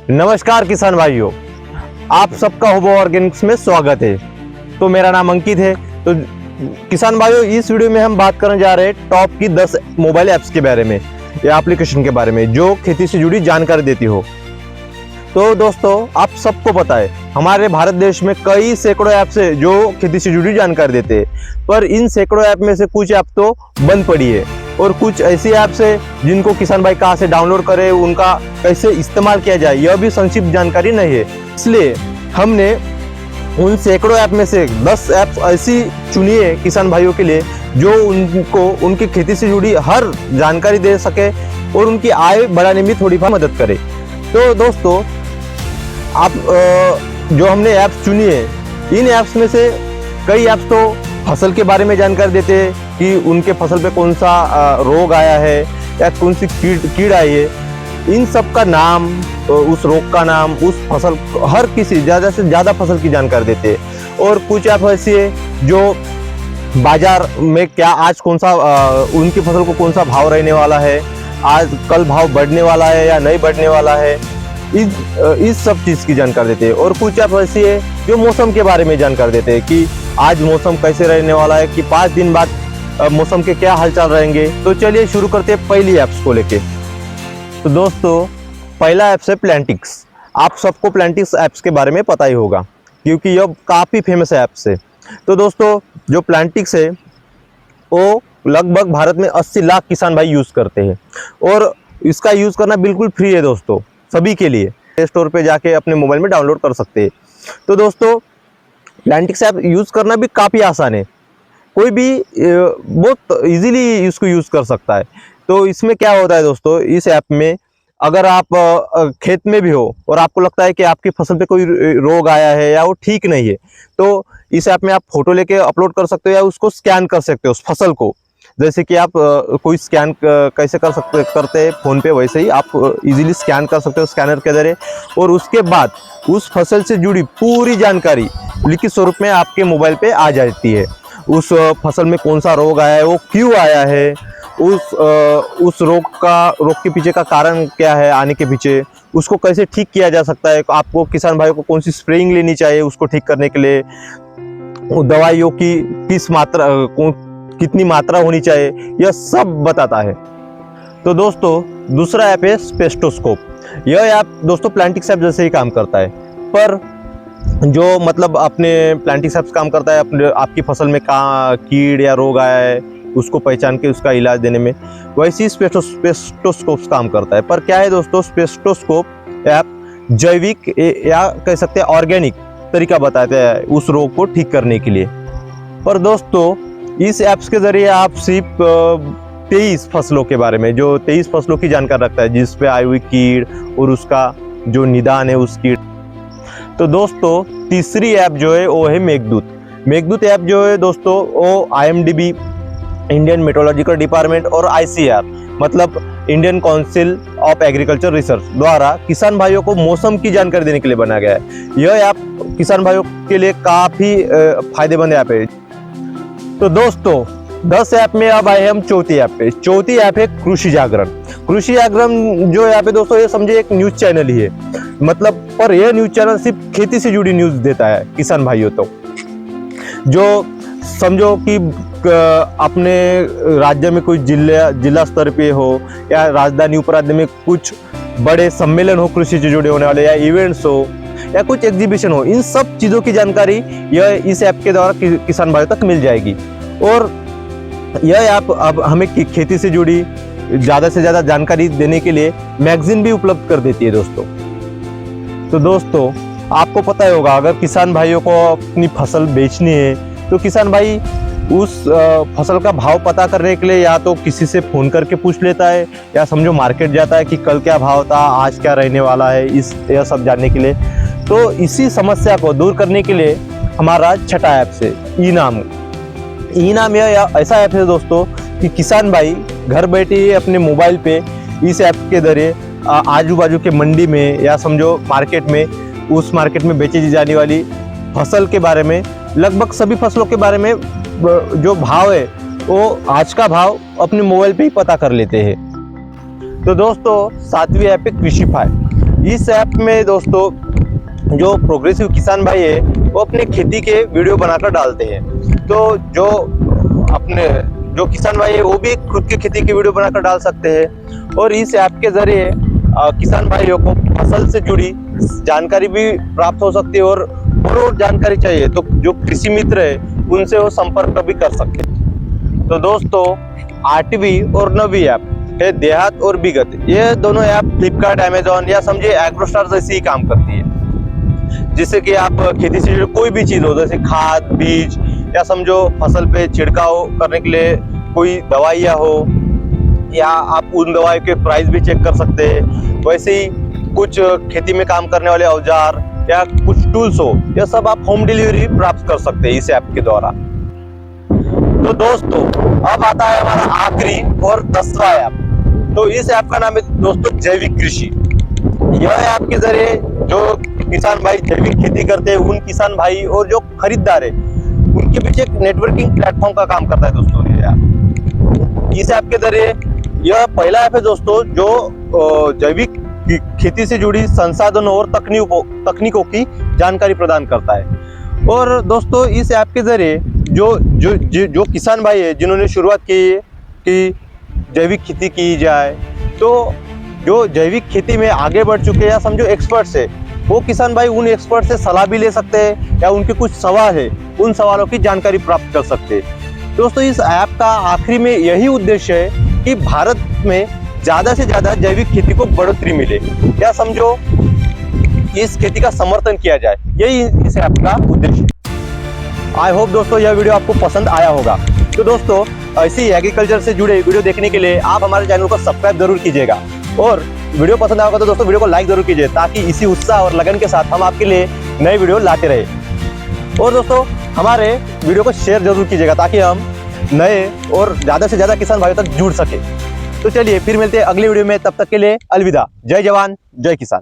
नमस्कार किसान भाइयों, आप सबका होबो ऑर्गेनिक्स में स्वागत है। तो मेरा नाम अंकित है। तो किसान भाइयों, इस वीडियो में हम बात करने जा रहे हैं टॉप की 10 मोबाइल ऐप्स के बारे में या एप्लीकेशन के बारे में जो खेती से जुड़ी जानकारी देती हो। तो दोस्तों, आप सबको पता है हमारे भारत देश में कई सैकड़ों ऐप्स है जो खेती से जुड़ी जानकारी देते हैं, पर इन सैकड़ों ऐप में से कुछ ऐप तो बंद पड़ी है और कुछ ऐसी ऐप्स है जिनको किसान भाई कहाँ से डाउनलोड करे, उनका कैसे इस्तेमाल किया जाए, यह भी संक्षिप्त जानकारी नहीं है। इसलिए हमने उन सैकड़ों ऐप में से 10 ऐप्स ऐसी चुनी है किसान भाइयों के लिए जो उनको उनकी खेती से जुड़ी हर जानकारी दे सके और उनकी आय बढ़ाने में थोड़ी बहुत मदद करे। तो दोस्तों, आप जो हमने ऐप्स चुनी है, इन ऐप्स में से कई ऐप्स तो फसल के बारे में जानकारी देते हैं कि उनके फसल पे कौन सा रोग आया है या कौन सी कीड़ आई है, इन सब का नाम, उस रोग का नाम, उस फसल, हर किसी ज़्यादा से ज़्यादा फसल की जानकारी देते हैं। और कुछ ऐप ऐसी है जो बाजार में क्या आज कौन सा उनकी फसल को कौन सा भाव रहने वाला है, आज कल भाव बढ़ने वाला है या नहीं बढ़ने वाला है, इस सब चीज़ की जानकारी देते हैं। और कुछ ऐप ऐसी है जो मौसम के बारे में जानकारी देते हैं कि आज मौसम कैसे रहने वाला है, कि 5 दिन बाद मौसम के क्या हालचाल रहेंगे। तो चलिए शुरू करते हैं पहली ऐप्स को लेके। तो दोस्तों, पहला ऐप्स है प्लांटिक्स। आप सबको प्लांटिक्स ऐप्स के बारे में पता ही होगा क्योंकि यह काफ़ी फेमस ऐप्स है। तो दोस्तों, जो प्लांटिक्स है वो लगभग भारत में 80 लाख किसान भाई यूज़ करते हैं और इसका यूज़ करना बिल्कुल फ्री है दोस्तों, सभी के लिए। प्ले स्टोर पे जाके अपने मोबाइल में डाउनलोड कर सकते हैं। तो दोस्तों, प्लांटिक्स ऐप यूज़ करना भी काफ़ी आसान है, कोई भी बहुत इजीली इसको यूज़ कर सकता है। तो इसमें क्या होता है दोस्तों, इस ऐप में अगर आप खेत में भी हो और आपको लगता है कि आपकी फसल पे कोई रोग आया है या वो ठीक नहीं है, तो इस ऐप में आप फोटो लेके अपलोड कर सकते हो या उसको स्कैन कर सकते हो उस फसल को। जैसे कि आप कोई स्कैन कैसे करते हैं फ़ोन पे, वैसे ही आप इजीली स्कैन कर सकते हो स्कैनर के ज़रिए। और उसके बाद उस फसल से जुड़ी पूरी जानकारी लिखित स्वरूप में आपके मोबाइल पे आ जाती है। उस फसल में कौन सा रोग आया है, वो क्यों आया है, उस रोग के पीछे का कारण क्या है, आने के पीछे उसको कैसे ठीक किया जा सकता है, आपको किसान भाइयों को कौन सी स्प्रेइंग लेनी चाहिए उसको ठीक करने के लिए, दवाइयों की कितनी मात्रा होनी चाहिए, यह सब बताता है। तो दोस्तों, दूसरा ऐप है स्पेक्ट्रोस्कोप। यह ऐप दोस्तों प्लांटिक्स ऐप जैसे ही काम करता है, पर जो मतलब अपने प्लांटिक्स ऐप काम करता है अपने आपकी फसल में कीड़ या रोग आया है उसको पहचान के उसका इलाज देने में, वैसे ही स्पेक्ट्रोस्कोप काम करता है। पर क्या है दोस्तों, स्पेक्ट्रोस्कोप ऐप जैविक या कह सकते हैं ऑर्गेनिक तरीका बताते हैं उस रोग को ठीक करने के लिए। पर दोस्तों, इस ऐप्स के ज़रिए आप सिर्फ 23 फसलों के बारे में, जो 23 फसलों की जानकारी रखता है जिस पे आई हुई कीड़ और उसका जो निदान है उस कीड़। तो दोस्तों, तीसरी ऐप जो है वो है मेघदूत। मेघदूत ऐप जो है दोस्तों वो IMDb, इंडियन मेट्रोलॉजिकल डिपार्टमेंट और ICAR मतलब Indian council of agriculture research द्वारा किसान भाइयों को मौसम की जानकारी देने के लिए बनाया गया है। यह ऐप किसान भाइयों के लिए काफ़ी फायदेमंद ऐप है। तो दोस्तों, 10 ऐप में अब आए हम चौथी ऐप पे। चौथी ऐप है कृषि जागरण। कृषि जागरण जो ऐप है दोस्तों, ये समझे एक न्यूज़ चैनल ही है, मतलब पर यह न्यूज़ चैनल सिर्फ खेती से जुड़ी न्यूज़ देता है किसान भाइयों। तो जो समझो कि अपने राज्य में कोई जिला स्तर पे हो या राजधानी उपराज्य में कुछ बड़े सम्मेलन हो कृषि से जुड़े होने वाले, या इवेंट्स हो या कुछ एग्जीबिशन हो, इन सब चीज़ों की जानकारी यह इस ऐप के द्वारा किसान भाइयों तक मिल जाएगी। और यह ऐप अब हमें खेती से जुड़ी ज़्यादा से ज़्यादा जानकारी देने के लिए मैगजीन भी उपलब्ध कर देती है दोस्तों। तो दोस्तों, आपको पता ही होगा, अगर किसान भाइयों को अपनी फसल बेचनी है तो किसान भाई उस फसल का भाव पता करने के लिए या तो किसी से फ़ोन करके पूछ लेता है या समझो मार्केट जाता है कि कल क्या भाव था, आज क्या रहने वाला है, यह सब जानने के लिए। तो इसी समस्या को दूर करने के लिए हमारा छठा ऐप है ई-नाम। ई-नाम यह ऐसा ऐप है दोस्तों कि किसान भाई घर बैठे ही अपने मोबाइल पे इस ऐप के जरिए आजू बाजू के मंडी में या समझो मार्केट में, उस मार्केट में बेची जाने वाली फसल के बारे में, लगभग सभी फसलों के बारे में जो भाव है वो आज का भाव अपने मोबाइल पे ही पता कर लेते हैं। तो दोस्तों, सातवीं ऐप है कृषिफाई। इस ऐप में दोस्तों जो प्रोग्रेसिव किसान भाई है वो अपने खेती के वीडियो बनाकर डालते हैं। तो जो किसान भाई है वो भी खुद की खेती की वीडियो बनाकर डाल सकते हैं। और इस ऐप के जरिए किसान भाइयों को फसल से जुड़ी जानकारी भी प्राप्त हो सकती है, और जानकारी चाहिए तो जो कृषि मित्र है उनसे वो संपर्क भी कर सकते हैं। तो दोस्तों 8वीं और 9वीं ऐप है देहात और विगत। ये दोनों ऐप फ्लिपकार्ट, अमेजॉन या समझिए एग्रोस्टार जैसे ही काम करती है, जिससे कि आप खेती से जुड़ी कोई भी चीज़ हो, जैसे खाद, बीज या समझो फसल पे छिड़काव करने के लिए कोई दवाइयाँ हो, या आप उन दवाई के प्राइस भी चेक कर सकते हैं। वैसे ही कुछ खेती में काम करने वाले औजार या कुछ टूल्स हो, यह सब आप होम डिलीवरी प्राप्त कर सकते हैं इस ऐप के द्वारा। तो दोस्तों अब आता है हमारा आखिरी और 10वां ऐप। तो इस ऐप का नाम है दोस्तों जैविक कृषि। यह ऐप के जरिए जो किसान भाई जैविक खेती करते हैं उन किसान भाई और जो खरीदार है उनके पीछे एक नेटवर्किंग प्लेटफॉर्म का काम करता है दोस्तों ये ऐप। इस ऐप के जरिए यह पहला ऐप है दोस्तों जो जैविक खेती से जुड़ी संसाधनों और तकनीकों की जानकारी प्रदान करता है। और दोस्तों इस ऐप के जरिए जो किसान भाई है जिन्होंने शुरुआत की है कि जैविक खेती की जाए, तो जो जैविक खेती में आगे बढ़ चुके हैं या समझो एक्सपर्ट्स है, वो किसान भाई उन एक्सपर्ट से सलाह भी ले सकते हैं या उनके कुछ सवाल है उन सवालों की जानकारी प्राप्त कर सकते हैं। दोस्तों इस ऐप का आखिरी में यही उद्देश्य है कि भारत में ज़्यादा से ज़्यादा जैविक खेती को बढ़ोतरी मिले या समझो इस खेती का समर्थन किया जाए, यही इस ऐप का उद्देश्य। आई होप दोस्तों यह वीडियो आपको पसंद आया होगा। तो दोस्तों ऐसी एग्रीकल्चर से जुड़े वीडियो देखने के लिए आप हमारे चैनल को सब्सक्राइब जरूर कीजिएगा, और वीडियो पसंद आया होगा तो दोस्तों वीडियो को लाइक जरूर कीजिए, ताकि इसी उत्साह और लगन के साथ हम आपके लिए नए वीडियो लाते रहे। और दोस्तों हमारे वीडियो को शेयर जरूर कीजिएगा ताकि हम नए और ज़्यादा से ज़्यादा किसान भाइयों तक जुड़ सके। तो चलिए फिर मिलते हैं अगली वीडियो में, तब तक के लिए अलविदा। जय जवान जय किसान।